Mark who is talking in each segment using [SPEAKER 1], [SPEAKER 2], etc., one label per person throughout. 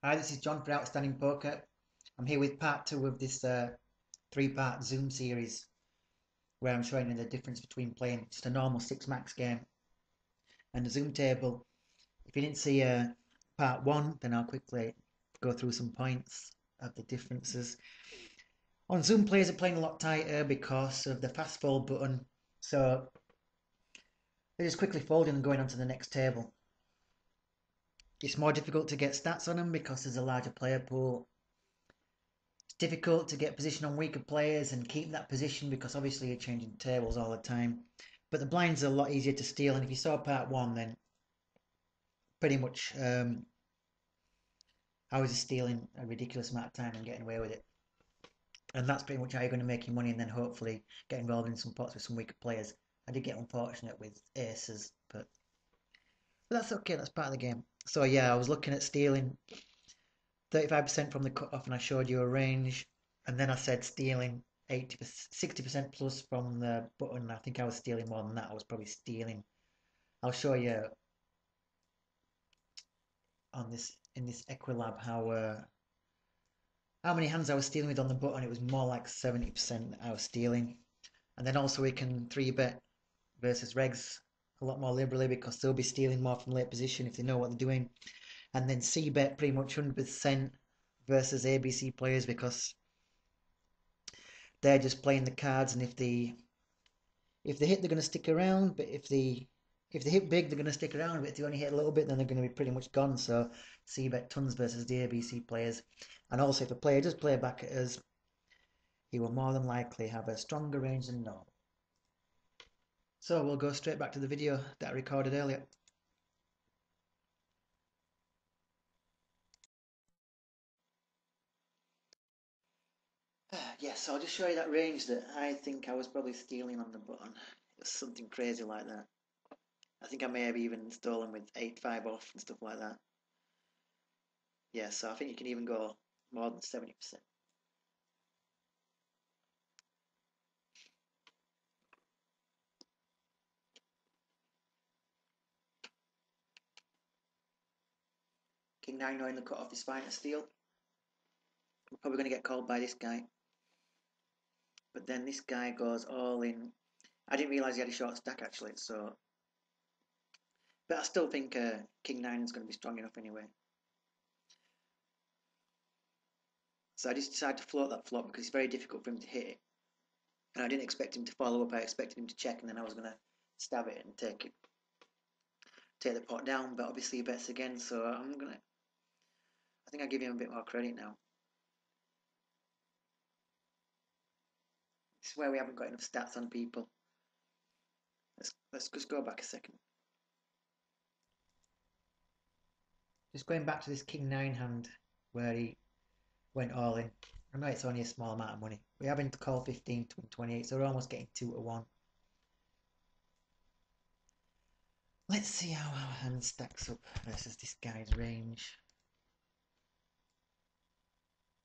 [SPEAKER 1] Hi, this is John for Outstanding Poker. I'm here with part two of this three-part Zoom series where I'm showing you the difference between playing just a normal six max game and a Zoom table. If you didn't see part one, then I'll quickly go through some points of the differences. On Zoom, players are playing a lot tighter because of the fast fold button, so they're just quickly folding and going on to the next table. It's more difficult to get stats on them because there's a larger player pool. It's difficult to get position on weaker players and keep that position because obviously you're changing tables all the time. But the blinds are a lot easier to steal, and if you saw part one, then pretty much I was stealing a ridiculous amount of time and getting away with it. And that's pretty much how you're going to make your money and then hopefully get involved in some pots with some weaker players. I did get unfortunate with aces, but that's okay, that's part of the game. So yeah, I was looking at stealing 35% from the cutoff and I showed you a range, and then I said stealing 80%, 60% plus from the button. I think I was stealing more than that. I was probably stealing. I'll show you on this in this Equilab how many hands I was stealing with on the button. It was more like 70% I was stealing. And then also we can 3-bet versus regs a lot more liberally because they'll be stealing more from late position if they know what they're doing. And then C-bet pretty much 100% versus ABC players because they're just playing the cards, and if they hit, they're going to stick around. But if they hit big, they're going to stick around. But if they only hit a little bit, then they're going to be pretty much gone. So C-bet tons versus the ABC players. And also, if a player does play back at us, he will more than likely have a stronger range than normal. So we'll go straight back to the video that I recorded earlier. Yes, so I'll just show you that range that I think I was probably stealing on the button. It was something crazy like that. I think I may have even stolen with 8-5 off and stuff like that. Yeah, so I think you can even go more than 70%. King 9 knowing the cutoff is fine to steal. We're probably going to get called by this guy. But then this guy goes all in. I didn't realise he had a short stack actually, so. But I still think King 9 is going to be strong enough anyway. So I just decided to float that flop because it's very difficult for him to hit it. And I didn't expect him to follow up, I expected him to check and then I was going to stab it and take the pot down. But obviously he bets again, so I think I'll give him a bit more credit now. This is where we haven't got enough stats on people. Let's just go back a second. Just going back to this King 9 hand where he went all in. I know it's only a small amount of money. We're having to call 15 to win 28, so we're almost getting 2 to 1. Let's see how our hand stacks up versus this guy's range.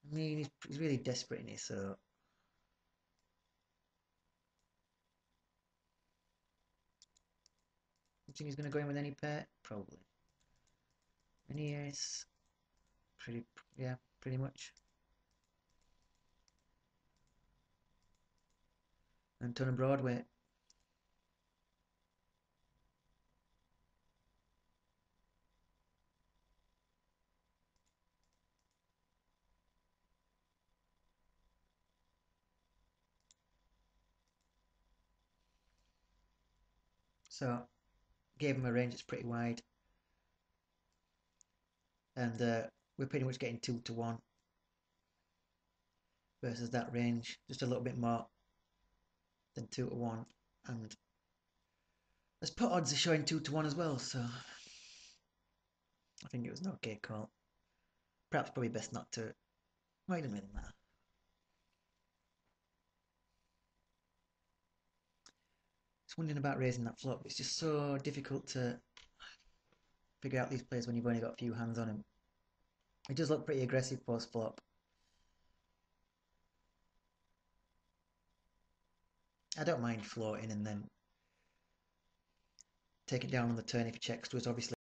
[SPEAKER 1] I mean, he's really desperate in it, so. You think he's going to go in with any pair? Probably. Any ace? Yeah, pretty much. And ton of Broadway. So, gave him a range that's pretty wide. And we're pretty much getting 2 to 1 versus that range. Just a little bit more than 2 to 1. And let's put odds are showing 2 to 1 as well, so I think it was an okay call. Perhaps probably best not to. Wait a minute, man. Just wondering about raising that flop. It's just so difficult to figure out these players when you've only got a few hands on him. It does look pretty aggressive post flop. I don't mind floating and then take it down on the turn if he checks to us, obviously.